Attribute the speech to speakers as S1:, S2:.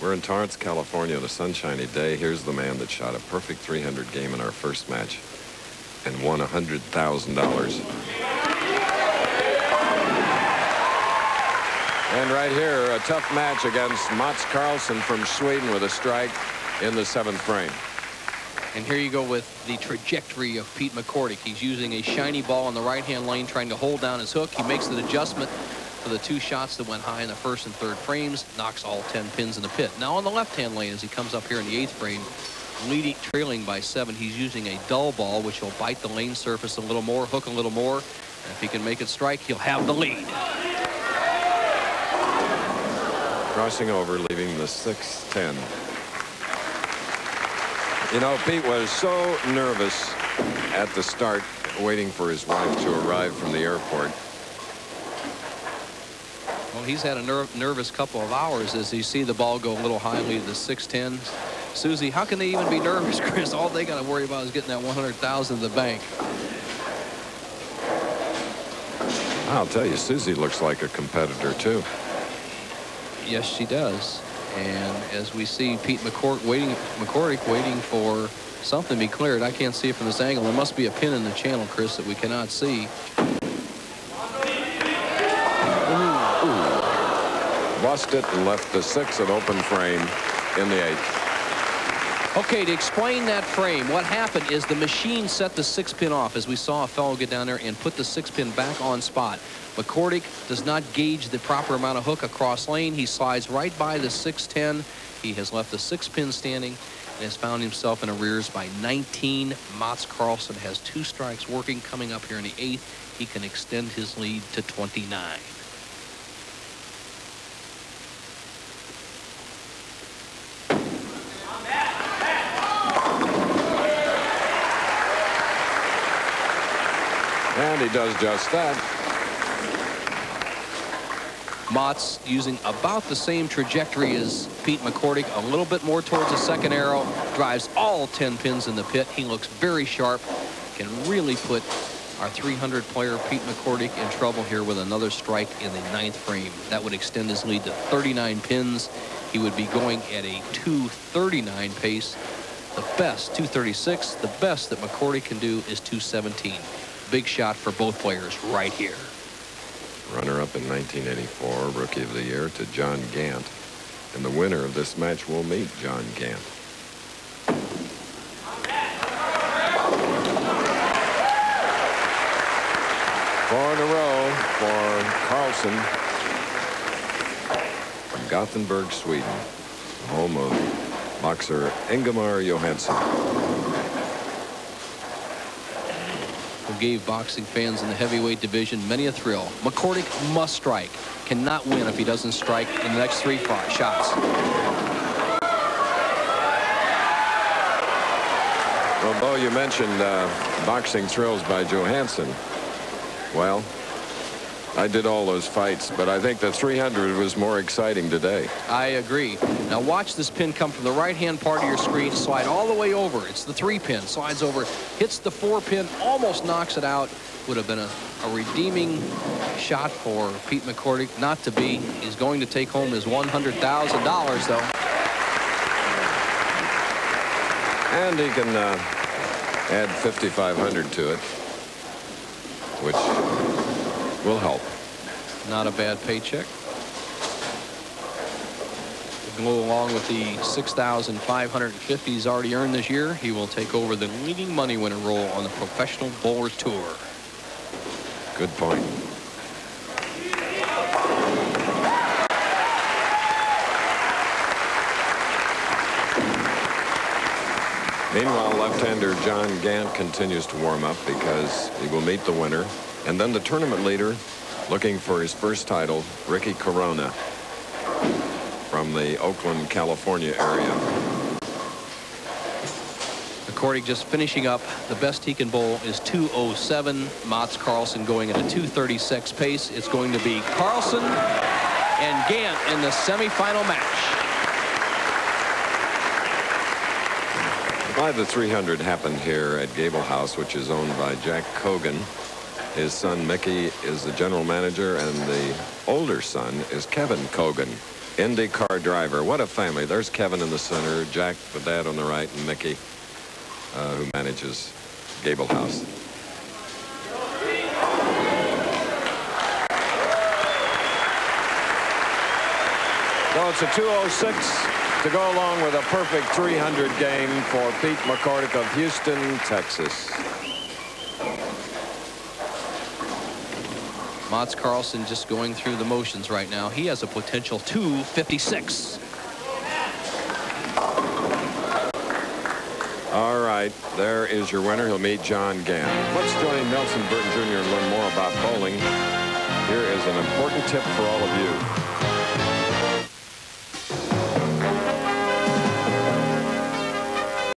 S1: We're in Torrance, California, on a sunshiny day. Here's the man that shot a perfect 300 game in our first match and won $100,000. And right here, a tough match against Mats Karlsson from Sweden with a strike in the 7th frame.
S2: And here you go with the trajectory of Pete McCordic. He's using a shiny ball in the right-hand lane, trying to hold down his hook. He makes the adjustment for the 2 shots that went high in the 1st and 3rd frames, knocks all 10 pins in the pit. Now on the left-hand lane, as he comes up here in the 8th frame, trailing by 7, he's using a dull ball, which will bite the lane surface a little more, hook a little more. And if he can make it strike, he'll have the lead.
S1: Crossing over, leaving the 6-10. You know, Pete was so nervous at the start, waiting for his wife to arrive from the airport.
S2: Well, he's had a nervous couple of hours as you see the ball go a little high, lead to the 6-10. Susie, how can they even be nervous, Chris? All they got to worry about is getting that $100,000 in the bank.
S1: I'll tell you, Susie looks like a competitor, too.
S2: Yes, she does. And as we see Pete McCordic waiting for something to be cleared. I can't see it from this angle. There must be a pin in the channel, Chris, that we cannot see.
S1: Ooh. Busted and left the 6 an open frame in the 8th.
S2: Okay, to explain that frame, what happened is the machine set the 6-pin off, as we saw a fellow get down there and put the 6-pin back on spot. McCordic does not gauge the proper amount of hook across lane. He slides right by the 6-10. He has left the 6-pin standing and has found himself in arrears by 19. Mats Karlsson has 2 strikes working. Coming up here in the 8th, he can extend his lead to 29.
S1: And he does just that.
S2: Mats using about the same trajectory as Pete McCordic, a little bit more towards the 2nd arrow, drives all 10 pins in the pit. He looks very sharp, can really put our 300 player Pete McCordic in trouble here with another strike in the 9th frame. That would extend his lead to 39 pins. He would be going at a 239 pace. The best, 236, the best that McCordic can do is 217. Big shot for both players right here.
S1: Runner-up in 1984, Rookie of the Year, to John Gant. And the winner of this match will meet John Gant. 4 in a row for Karlsson from Gothenburg, Sweden, home of boxer Ingemar Johansson.
S2: Who gave boxing fans in the heavyweight division many a thrill. McCordic must strike. Cannot win if he doesn't strike in the next 3 shots.
S1: Well, Bo, you mentioned boxing thrills by Johansson. Well, I did all those fights, but I think the 300 was more exciting today.
S2: I agree. Now watch this pin come from the right-hand part of your screen, slide all the way over. It's the 3-pin, slides over, hits the 4-pin, almost knocks it out. Would have been a redeeming shot for Pete McCordic. Not to be. He's going to take home his $100,000, though.
S1: And he can add $5,500 to it, which will help.
S2: Not a bad paycheck. Go along with the $6,550 he's already earned this year. He will take over the leading money winner role on the Professional Bowlers Tour.
S1: Good point. Meanwhile, left-hander John Gant continues to warm up because he will meet the winner. And then the tournament leader, looking for his first title, Ricky Corona, from the Oakland, California area.
S2: McCordic just finishing up. The best he can bowl is 207. Mats Karlsson going at a 236 pace. It's going to be Karlsson and Gant in the semifinal match.
S1: Why the 300 happened here at Gable House, which is owned by Jack Cogan. His son Mickey is the general manager, and the older son is Kevin Cogan. IndyCar driver. What a family. There's Kevin in the center, Jack, the dad, on the right, and Mickey, who manages Gable House. So it's a 2:06 to go along with a perfect 300 game for Pete McCordic of Houston, Texas.
S2: Mats Karlsson just going through the motions right now. He has a potential 256.
S1: All right, there is your winner. He'll meet John Gant. Let's join Nelson Burton Jr. and learn more about bowling. Here is an important tip for all of you.